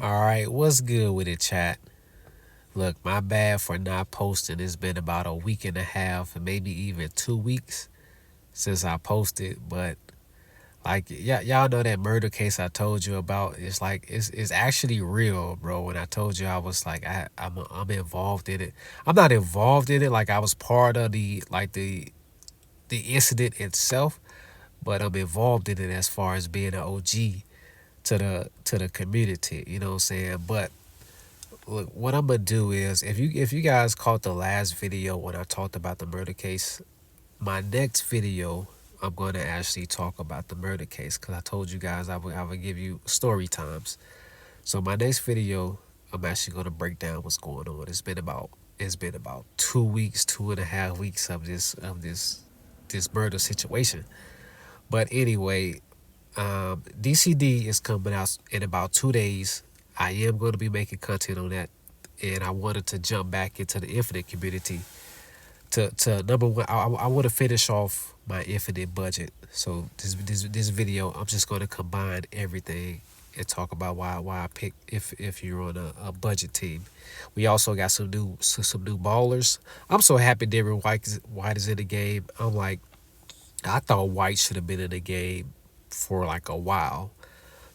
All right, what's good with it, chat? Look, my bad for not posting. It's been about a week and a half, maybe even 2 weeks since I posted. But like, y'all know that murder case I told you about. It's like it's actually real, bro. When I told you I was like I'm involved in it. I'm not involved in it. Like I was part of the incident itself, but I'm involved in it as far as being an OG to the community. You know what I'm saying? But look, what I'm gonna do is if you guys caught the last video when I talked about the murder case, my next video I'm going to actually talk about the murder case because I told you guys I would give you story times. So my next video I'm actually going to break down what's going on. It's been about 2 weeks, 2.5 weeks of this murder situation. But anyway, DCD is coming out in about 2 days. I am going to be making content on that, and I wanted to jump back into the Infinite community to number one. I want to finish off my Infinite budget. So this video, I'm just going to combine everything and talk about why I picked if you're on a budget team. We also got some new ballers. I'm so happy Darren White is in the game. I'm like, I thought White should have been in the game for like a while.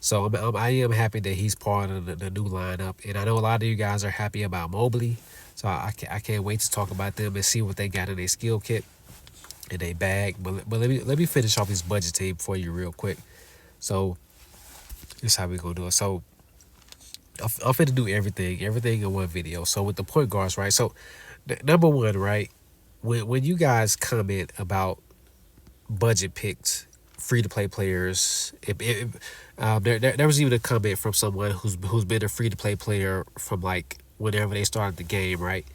So I am happy that he's part of the new lineup, and I know a lot of you guys are happy about Mobley. So I can't wait to talk about them and see what they got in their skill kit and they bag. But let me finish off this budget team for you real quick. So this is how we gonna do it. So I'm finna do everything in one video. So with the point guards, right? So number one, right? When you guys comment about budget picks, free to play players. There was even a comment from someone who's been a free to play player from like whenever they started the game, right?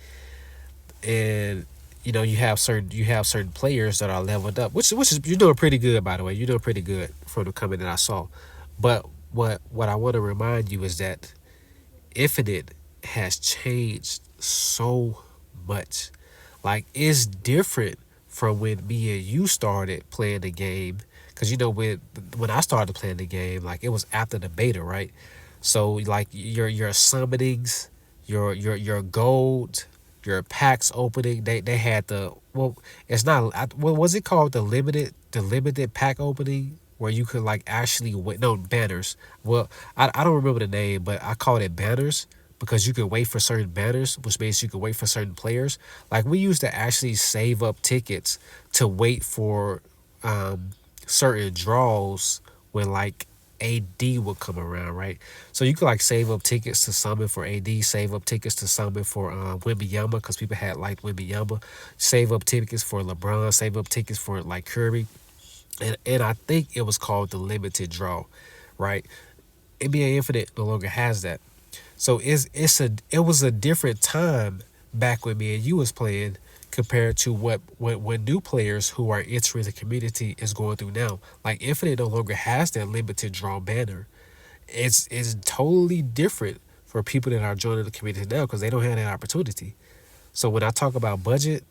And you have certain players that are leveled up, which is you're doing pretty good, by the way. You're doing pretty good from the comment that I saw. But what I want to remind you is that Infinite has changed so much. Like it's different from when me and you started playing the game. Cause when I started playing the game, like it was after the beta, right? So like your summonings, your gold, your packs opening, they had it's not what was it called, the limited pack opening where you could like actually wait, no, banners. Well, I don't remember the name, but I called it banners because you could wait for certain banners, which means you could wait for certain players. Like we used to actually save up tickets to wait for certain draws when like AD would come around, right? So you could like save up tickets to summon for AD, save up tickets to summon for Wembanyama because people had like Wembanyama, save up tickets for LeBron, save up tickets for like Curry, and I think it was called the limited draw, right? NBA Infinite no longer has that. So it was a different time back when me and you was playing compared to what new players who are entering the community is going through now. Like Infinite no longer has that limited draw banner. It's totally different for people that are joining the community now because they don't have that opportunity. So when I talk about budget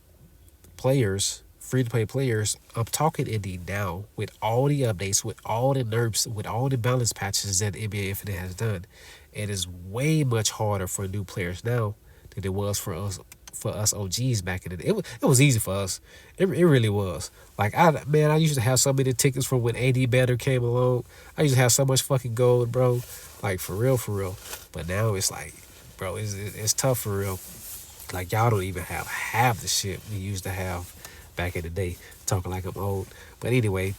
players, free to play players, I'm talking indie now with all the updates, with all the nerfs, with all the balance patches that NBA Infinite has done. It is way much harder for new players now than it was for us OGs back in the day. It was easy for us. It really was. Like I used to have so many tickets from when AD Banner came along. I used to have so much fucking gold, bro. Like for real, for real. But now it's like, bro, it's tough for real. Like y'all don't even have half the shit we used to have back in the day. Talking like I'm old. But anyway,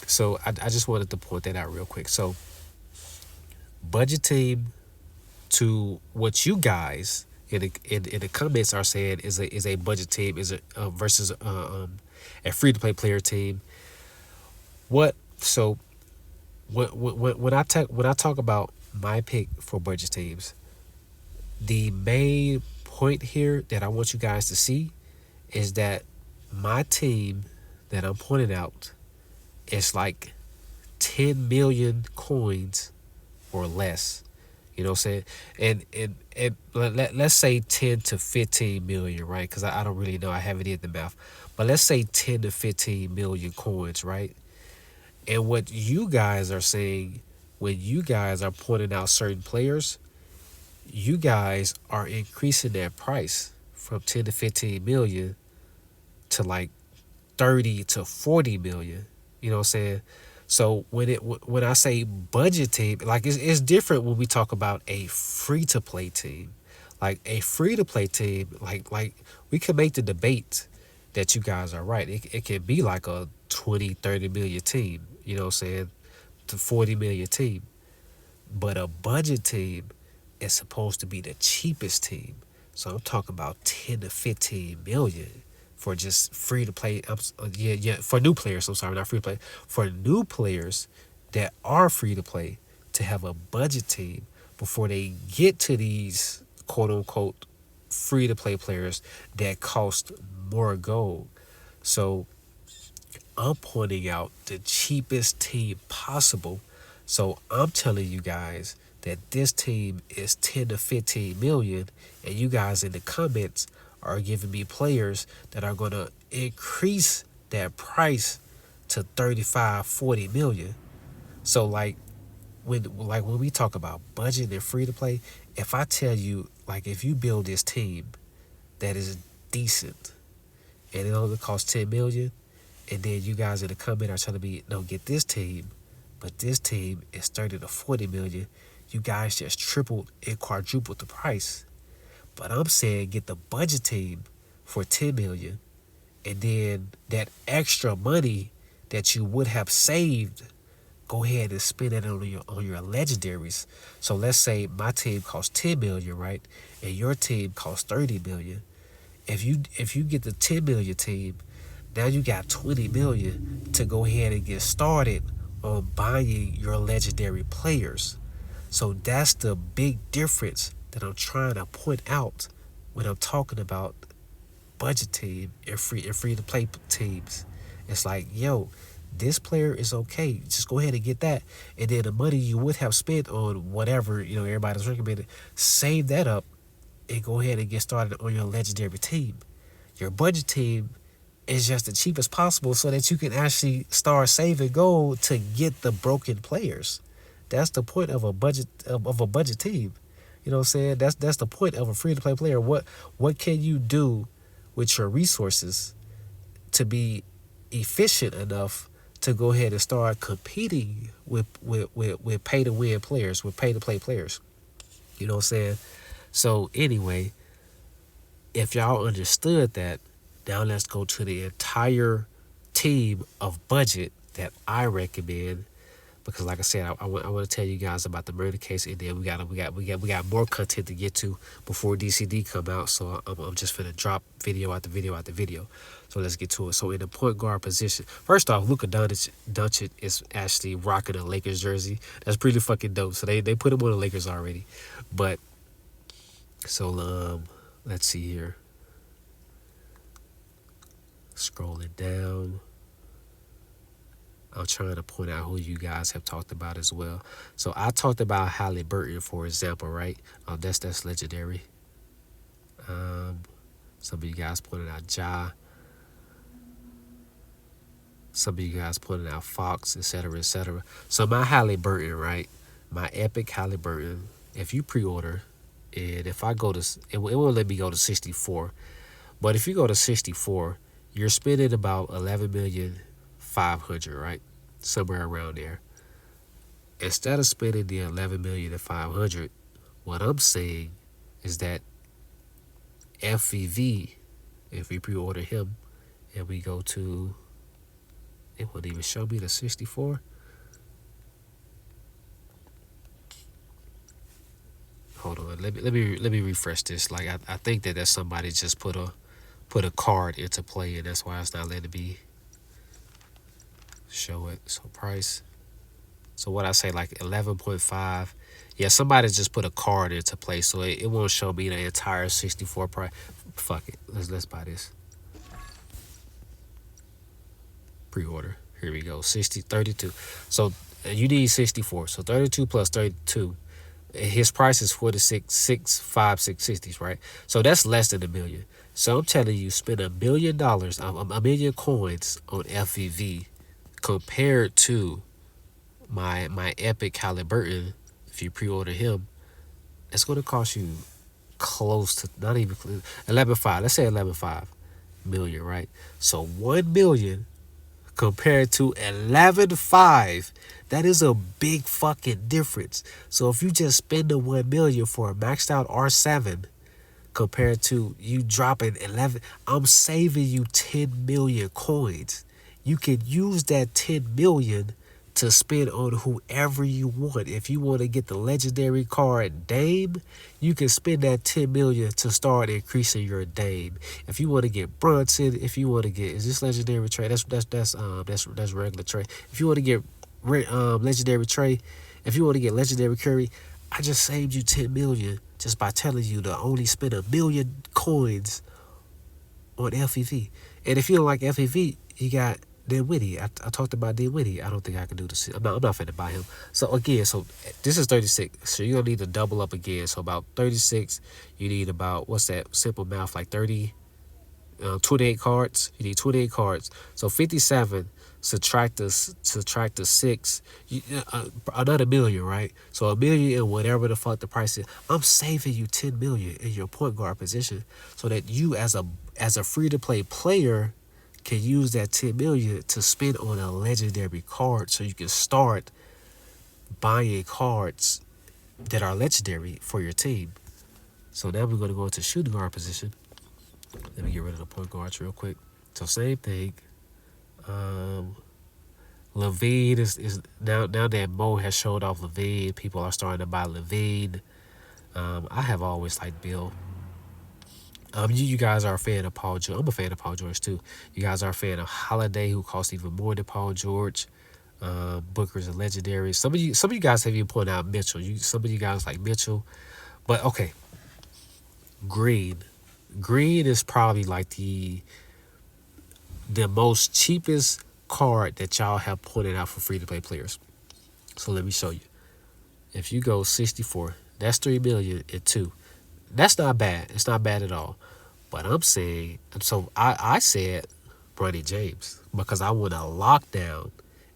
so I just wanted to point that out real quick. So budget team to what you guys in the comments are saying is a budget team is a versus a free to play player team. What so when I talk about my pick for budget teams, the main point here that I want you guys to see is that my team that I'm pointing out is like 10 million coins or less. You know what I'm saying? And let's say 10 to 15 million, right? Because I don't really know. I haven't did the math. But let's say 10 to 15 million coins, right? And what you guys are saying when you guys are pointing out certain players you guys are increasing that price from 10 to 15 million to like 30 to 40 million. You know what I'm saying? So when I say budget team, like it's different when we talk about a free to play team. Like a free to play team, like we can make the debate that you guys are right. It can be like a 20, 30 million team, you know what I'm saying, to 40 million team. But a budget team is supposed to be the cheapest team. So I'm talking about 10 to 15 million for just free to play. Yeah, for new players. I'm sorry, not free to play. For new players that are free to play to have a budget team before they get to these quote unquote free to play players that cost more gold. So I'm pointing out the cheapest team possible. So I'm telling you guys that this team is 10 to 15 million, and you guys in the comments are giving me players that are going to increase that price to 35, 40 million. So when we talk about budget and free to play, if I tell you, like, if you build this team that is decent and it only costs 10 million, and then you guys in the comment are telling me, no, get this team, but this team is 30 to 40 million. You guys just tripled and quadrupled the price. But I'm saying get the budget team for 10 million, and then that extra money that you would have saved, go ahead and spend it on your legendaries. So let's say my team costs 10 million, right? And your team costs 30 million. If you get the 10 million team, now you got 20 million to go ahead and get started on buying your legendary players. So that's the big difference that I'm trying to point out when I'm talking about budget team and free to play teams. It's like, yo, this player is okay. Just go ahead and get that. And then the money you would have spent on whatever, everybody's recommended, save that up and go ahead and get started on your legendary team. Your budget team is just the cheapest possible so that you can actually start saving gold to get the broken players. That's the point of a budget team. You know what I'm saying? That's the point of a free to play player. What can you do with your resources to be efficient enough to go ahead and start competing with pay to win players, with pay to play players? You know what I'm saying? So anyway, if y'all understood that, now let's go to the entire team of budget that I recommend, because like I said, I want to tell you guys about the murder case, and then we got more content to get to before DCD come out. So I'm just finna drop video after video after video. So let's get to it. So in the point guard position, first off, Luka Doncic is actually rocking a Lakers jersey. That's pretty fucking dope. So they put him on the Lakers already, but so let's see here. Scrolling down, I'm trying to point out who you guys have talked about as well. So I talked about Halliburton, for example, right? That's legendary. Some of you guys pointed out Ja. Some of you guys pointed out Fox, etc., etc. So my Halliburton, right? My epic Halliburton. If you pre-order, and if I go to, it won't let me go to 64. But if you go to 64, you're spending about 11,500,000, right? Somewhere around there. Instead of spending the 11,500,000, what I'm saying is that FVV, if we pre-order him and we go to, it won't even show me the 64. Hold on, let me refresh this. Like I think that somebody just put a card into play, and that's why it's not letting me show it. So price. So what I say, like 11.5. Yeah, somebody just put a card into play, so it won't show me the entire 64 price. Fuck it. Let's buy this. Pre-order. Here we go. 32. So you need 64. So 32 plus 32. His price is 46,656, right? So that's less than $1 million. So I'm telling you, spend $1 million, a million coins on FVV compared to my epic Halliburton. If you pre-order him, it's going to cost you close to not even 11.5. Let's say 11.5 million, right? So 1 million compared to 11.5, that is a big fucking difference. So if you just spend the 1 million for a maxed out R7 compared to you dropping 11, I'm saving you 10 million coins. You can use that 10 million to spend on whoever you want. If you want to get the legendary card Dame, you can spend that 10 million to start increasing your Dame. If you want to get Brunson, if you want to get, is this legendary trade? That's regular trade. If you want to get legendary trade, if you want to get legendary Curry, I just saved you 10 million just by telling you to only spend 1 million coins on FEV. And if you don't like FEV, you got Dinwiddie. I talked about Dinwiddie. I don't think I can do this. I'm not finna buy him. So again, so this is 36. So you're gonna need to double up again. So about 36, you need about, what's that? Simple math, like 30, 28 cards. You need 28 cards. So 57. Subtract the 6, another million, right? So 1 million and whatever the fuck the price is. I'm saving you 10 million in your point guard position, so that you as a free to play player can use that 10 million to spend on a legendary card, so you can start buying cards that are legendary for your team. So now we're going to go into shooting guard position. Let me get rid of the point guards real quick. So same thing. LaVine is now that Mo has showed off LaVine, people are starting to buy LaVine. I have always liked Bill. You guys are a fan of Paul George. I'm a fan of Paul George too. You guys are a fan of Holiday, who costs even more than Paul George. Booker's a legendary. Some of you guys have even pointed out Mitchell. Some of you guys like Mitchell, but okay. Green is probably like the most cheapest card that y'all have pointed out for free to play players. So let me show you. If you go 64, that's 3 million and 2. That's not bad. It's not bad at all. But I'm saying, so I said Bronny James, because I want a lockdown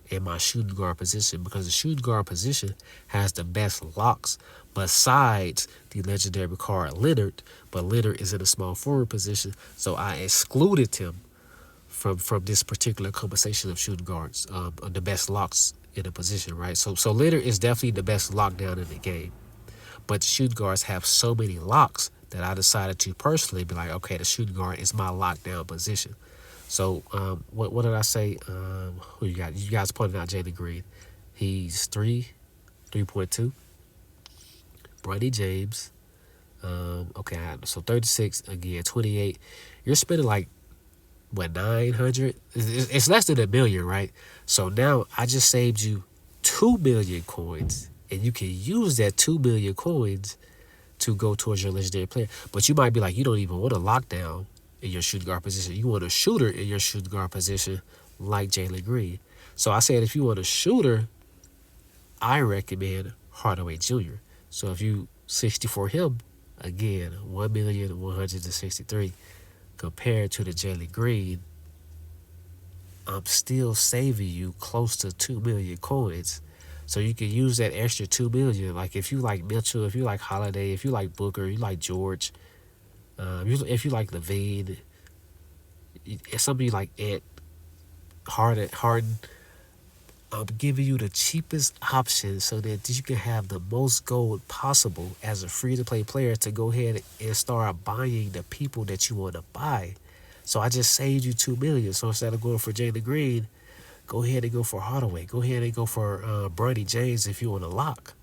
in my shooting guard position, because the shooting guard position has the best locks besides the legendary card Leonard. But Leonard is in a small forward position, so I excluded him from this particular conversation of shooting guards, the best locks in the position, right? So Leonard is definitely the best lockdown in the game. But the shooting guards have so many locks that I decided to personally be like, okay, the shooting guard is my lockdown position. So what did I say? Who you got? You guys pointed out Jalen Green. He's 3.2. Bronny James. Okay, so 36 again, 28. You're spending like, what, 900? It's less than 1 million, right? So now I just saved you 2 million coins, and you can use that 2 million coins to go towards your legendary player. But you might be like, you don't even want a lockdown in your shooting guard position. You want a shooter in your shooting guard position like Jalen Green. So I said, if you want a shooter, I recommend Hardaway Jr. So if you 64 him, again, 1,163,000 compared to the Jalen Green, I'm still saving you close to 2 million coins. So you can use that extra 2 million. Like if you like Mitchell, if you like Holiday, if you like Booker, you like George, if you like LaVine, if somebody like Ed Harden, I'm giving you the cheapest option so that you can have the most gold possible as a free-to-play player to go ahead and start buying the people that you want to buy. So I just saved you 2 million. So instead of going for Jalen Green, go ahead and go for Hardaway. Go ahead and go for Bronny James if you want to lock,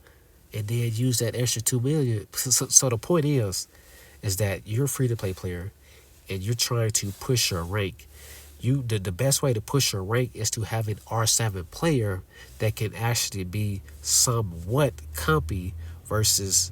and then use that extra 2 million. So the point is that you're a free-to-play player, and you're trying to push your rank. The best way to push your rank is to have an R7 player that can actually be somewhat compy versus,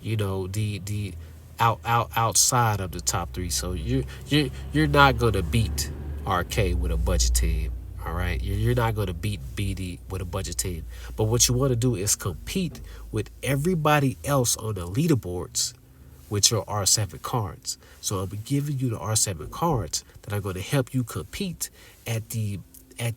the outside of the top 3. So you're not gonna beat RK with a budget team. All right, you're not gonna beat BD with a budget team. But what you want to do is compete with everybody else on the leaderboards with your R7 cards. So I'm giving you the R7 cards that are going to help you compete at the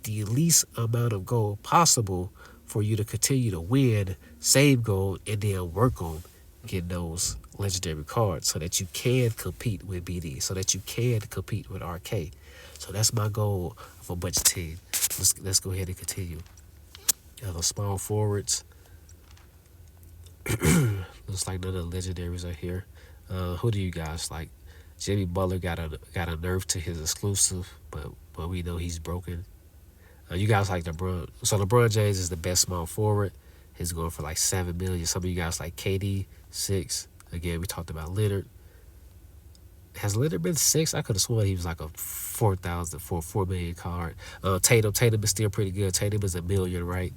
least amount of gold possible for you to continue to win, save gold, and then work on getting those legendary cards so that you can compete with BD, so that you can compete with RK. So that's my goal for budget team. Let's go ahead and continue. The small forwards. Looks like none of the legendaries are here. Who do you guys like? Jimmy Butler got a nerf to his exclusive, but we know he's broken. You guys like LeBron. So LeBron James is the best small forward. He's going for like 7 million. Some of you guys like KD 6. Again, we talked about Leonard. Has Leonard been 6? I could have sworn he was like a 4 million card. Tatum is still pretty good. Tatum is a million, right?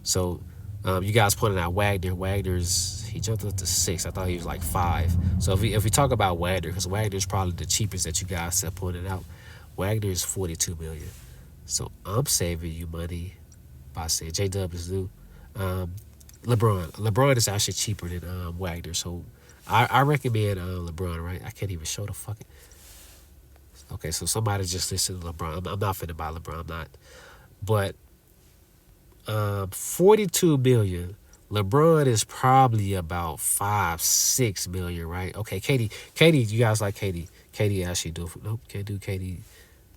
So you guys pointed out Wagner. He jumped up to 6. I thought he was like 5. So if we talk about Wagner, because Wagner is probably the cheapest that you guys have pointed out, Wagner is 42 million. So I'm saving you money by saying J-Dub is new. LeBron is actually cheaper than Wagner. So I recommend LeBron, right? I can't even show the fucking. Okay, so somebody just listened to LeBron. I'm not finna buy LeBron. I'm not. But 42 million. LeBron is probably about 5-6 million, right? Okay, KD, you guys like KD? KD actually do. Nope, can't do KD,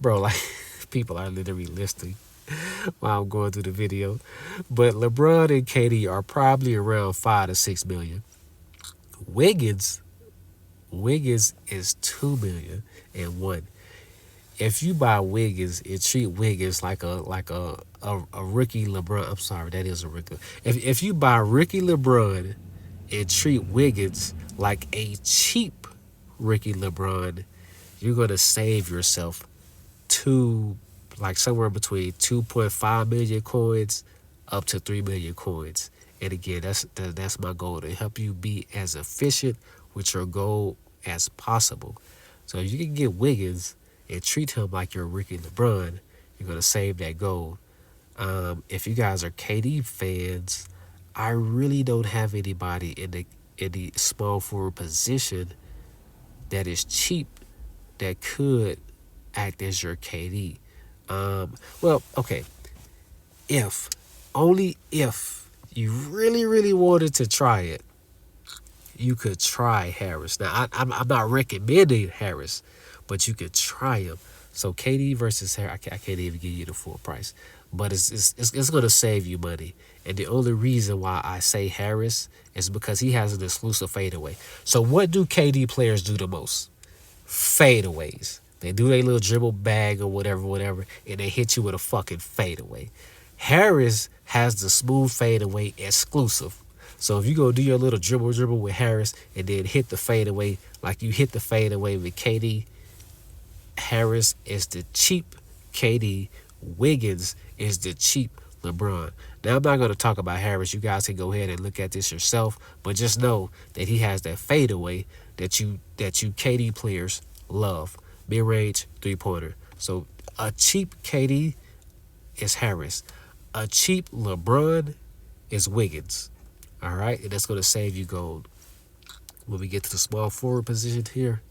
bro. Like people are literally listening while I'm going through the video. But LeBron and KD are probably around 5-6 million. Wiggins is 2 million and 1. If you buy Wiggins and treat Wiggins like a rookie LeBron, I'm sorry, that is a rookie. If you buy rookie LeBron and treat Wiggins like a cheap rookie LeBron, you're gonna save yourself like somewhere between 2.5 million coins up to 3 million coins. And again, that's my goal, to help you be as efficient with your goal as possible. So if you can get Wiggins and treat him like you're Ricky LeBron, you're gonna save that goal. If you guys are KD fans, I really don't have anybody in the small forward position that is cheap that could act as your KD. Well, okay. Only if you really, really wanted to try it, you could try Harris. Now, I'm not recommending Harris, but you could try him. So KD versus Harris, I can't even give you the full price, but it's going to save you money. And the only reason why I say Harris is because he has an exclusive fadeaway. So what do KD players do the most? Fadeaways. They do their little dribble bag or whatever, and they hit you with a fucking fadeaway. Harris has the smooth fadeaway exclusive. So if you go do your little dribble with Harris and then hit the fadeaway like you hit the fadeaway with KD, Harris is the cheap KD. Wiggins is the cheap LeBron. Now, I'm not going to talk about Harris. You guys can go ahead and look at this yourself, but just know that he has that fadeaway that you KD players love. Mid-range three-pointer. So a cheap KD is Harris. A cheap LeBron is Wiggins. All right? And that's going to save you gold. When we get to the small forward position here,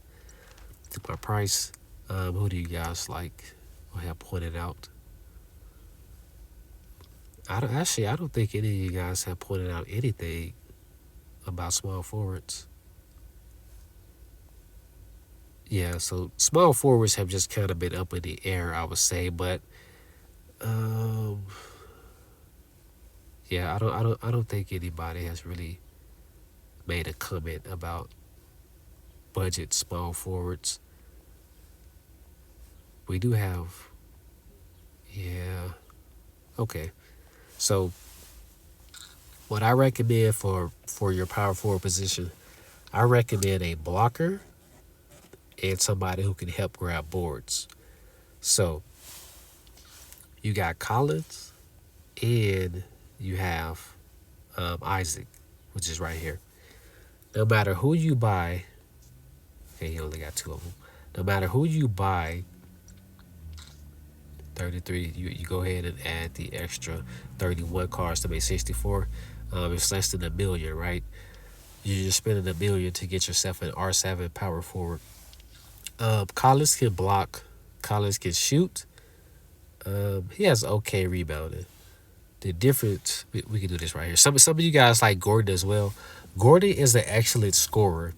to my price, who do you guys like? I have pointed out. I don't think any of you guys have pointed out anything about small forwards. Yeah, so small forwards have just kind of been up in the air, I would say, but yeah, I don't think anybody has really made a comment about budget small forwards. We do have, yeah, okay. So what I recommend for your power forward position, I recommend a blocker and somebody who can help grab boards. So you got Collins and you have Isaac, which is right here. No matter who you buy, okay, he only got 2 of them. No matter who you buy, 33, you go ahead and add the extra 31 cards to make 64. It's less than $1 million, right? You're just spending $1 million to get yourself an R7 power forward. Collins can block. Collins can shoot. He has okay rebounding. The difference, we can do this right here. Some of you guys like Gordon as well, Gordon is an excellent scorer.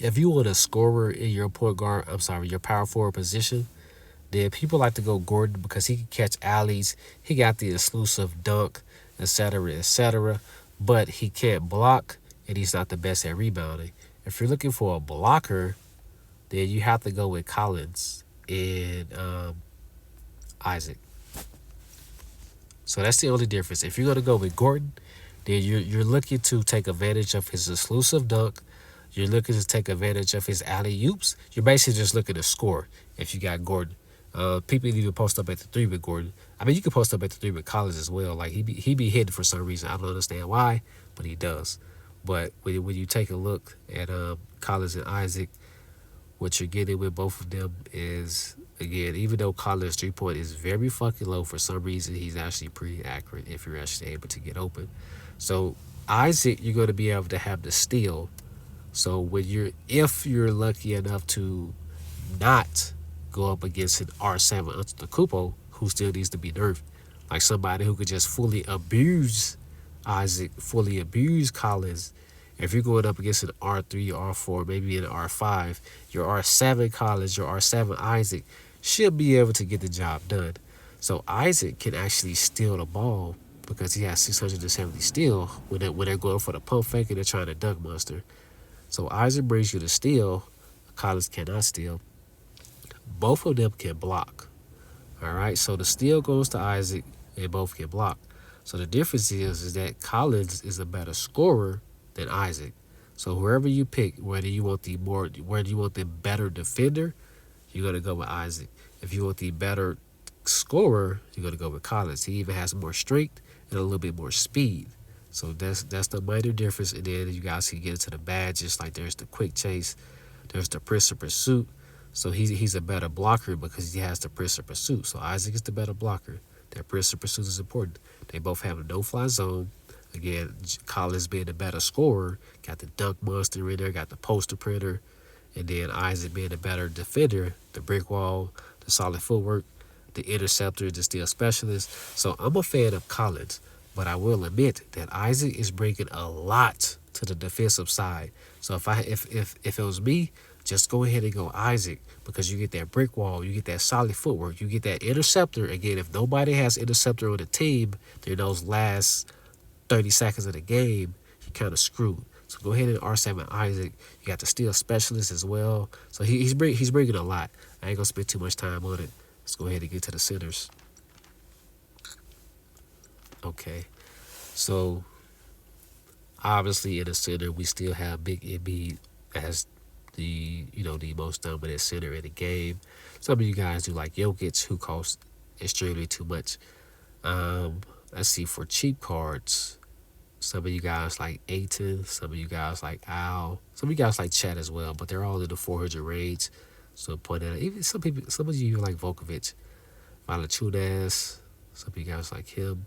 If you want a scorer in your point guard, I'm sorry, your power forward position, then people like to go Gordon because he can catch alleys. He got the exclusive dunk, etc., etc. But he can't block, and he's not the best at rebounding. If you're looking for a blocker, then you have to go with Collins and Isaac. So that's the only difference. If you're gonna go with Gordon, then you're looking to take advantage of his exclusive dunk. You're looking to take advantage of his alley oops. You're basically just looking to score if you got Gordon. People even post up at the three with Gordon. I mean, you can post up at the three with Collins as well. Like he be hitting for some reason. I don't understand why, but he does. But when you take a look at Collins and Isaac, what you're getting with both of them is, again, even though Collins' 3 point is very fucking low, for some reason he's actually pretty accurate if you're actually able to get open. So Isaac, you're going to be able to have the steal. So if you're lucky enough to not go up against an R7 Antetokounmpo, who still needs to be nerfed, like somebody who could just fully abuse Isaac, fully abuse Collins. If you're going up against an R3, R4, maybe an R5, your R7 Collins, your R7 Isaac should be able to get the job done. So Isaac can actually steal the ball because he has 670 steal when they're going for the pump fake and they're trying to dunk monster. So Isaac brings you the steal. Collins cannot steal. Both of them can block. All right, so the steal goes to Isaac and both can block. So the difference is that Collins is a better scorer than Isaac. So whoever you pick, whether you want the better defender, you're gonna go with Isaac. If you want the better scorer, you're gonna go with Collins. He even has more strength and a little bit more speed. So that's the minor difference. And then you guys can get into the badges. Like there's the quick chase, there's the pressure pursuit. So he's a better blocker because he has the pressure pursuit. So Isaac is the better blocker. That pressure pursuit is important. They both have a no-fly zone. Again, Collins being the better scorer, got the dunk monster in there, got the poster printer, and then Isaac being the better defender, the brick wall, the solid footwork, the interceptor, the steal specialist. So I'm a fan of Collins, but I will admit that Isaac is bringing a lot to the defensive side. So if it was me, just go ahead and go Isaac because you get that brick wall, you get that solid footwork, you get that interceptor. Again, if nobody has interceptor on the team, then those last 30 seconds of the game, you kind of screwed. So go ahead and R7 Isaac. You got the steal specialist as well. So he's bringing a lot. I ain't gonna spend too much time on it. Let's go ahead and get to the centers. Okay, so obviously in the center we still have Big Embiid as the most dominant center in the game. Some of you guys do like Jokic, who costs extremely too much. Let's see, for cheap cards, some of you guys like Aiton, some of you guys like Al, some of you guys like Chat as well, but they're all in the 400 range. So point out, even some of you even like Vukovic, Valanciunas, some of you guys like him,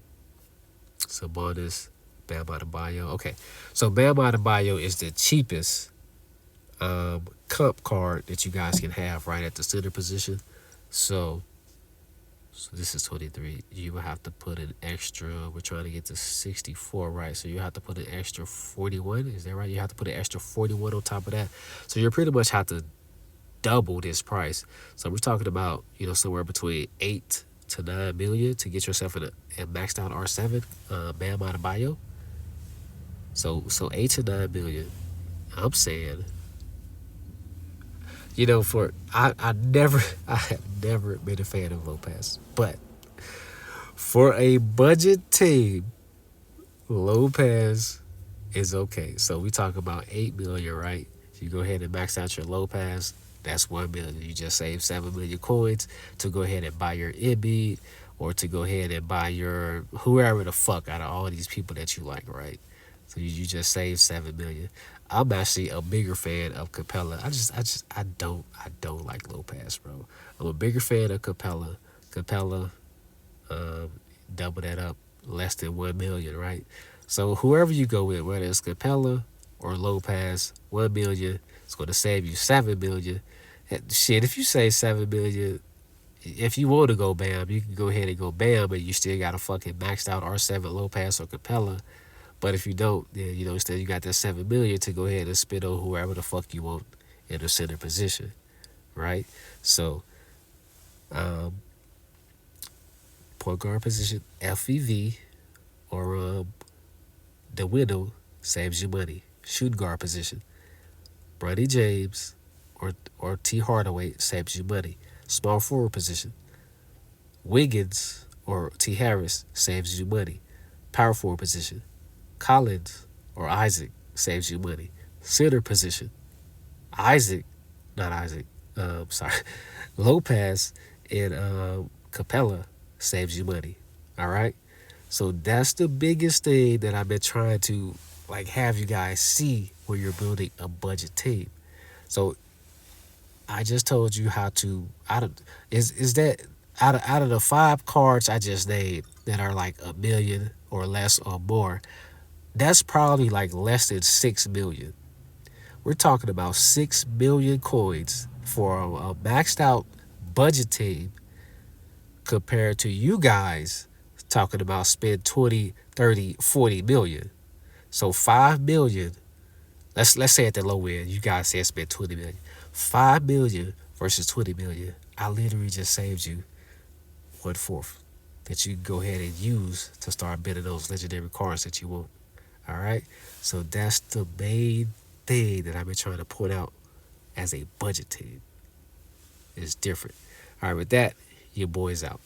Sabonis, Bam Adebayo. Okay, so Bam Adebayo is the cheapest comp card that you guys can have right at the center position. So this is 23. You will have to put an extra. We're trying to get to 64, right? So you have to put an extra 41. Is that right? You have to put an extra 41 on top of that. So you pretty much have to double this price. So we're talking about somewhere between 8 to 9 million to get yourself a maxed out R7 Bam Adebayo. So 8 to 9 million. I'm saying. I have never been a fan of Lopez, but for a budget team, Lopez is okay. So we talk about 8 million, right? You go ahead and max out your Lopez. That's 1 million. You just save 7 million coins to go ahead and buy your Embiid or to go ahead and buy your whoever the fuck out of all these people that you like, right? So you just save 7 million. I'm actually a bigger fan of Capella. I don't like Lopez, bro. I'm a bigger fan of Capella. Capella, double that up, less than 1 million, right? So whoever you go with, whether it's Capella or Lopez, 1 million, it's going to save you 7 million. Shit, if you save 7 million, if you want to go Bam, you can go ahead and go Bam, but you still got a fucking maxed out R7 Lopez or Capella. But if you don't, then instead you got that 7 million to go ahead and spend on whoever the fuck you want in a center position, right? So, um, point guard position, FEV or the window saves you money. Shooting guard position, Bronny James or T Hardaway saves you money. Small forward position, Wiggins or T Harris saves you money. Power forward position, Collins or Isaac saves you money. Center position, Isaac, not Isaac, sorry, Lopez and Capella saves you money. All right. So that's the biggest thing that I've been trying to like have you guys see when you're building a budget team. So I just told you how to out of is that out of the 5 cards I just named that are like a million or less or more, that's probably like less than 6 million. We're talking about 6 million coins for a maxed out budget team compared to you guys talking about spend 20, 30, 40 million. So 5 million, let's say at the low end, you guys said spend 20 million. 5 million versus 20 million. I literally just saved you 1/4 that you can go ahead and use to start bidding those legendary cards that you want. All right. So that's the main thing that I've been trying to point out as a budget team. It's different. All right, with that, your boy's out.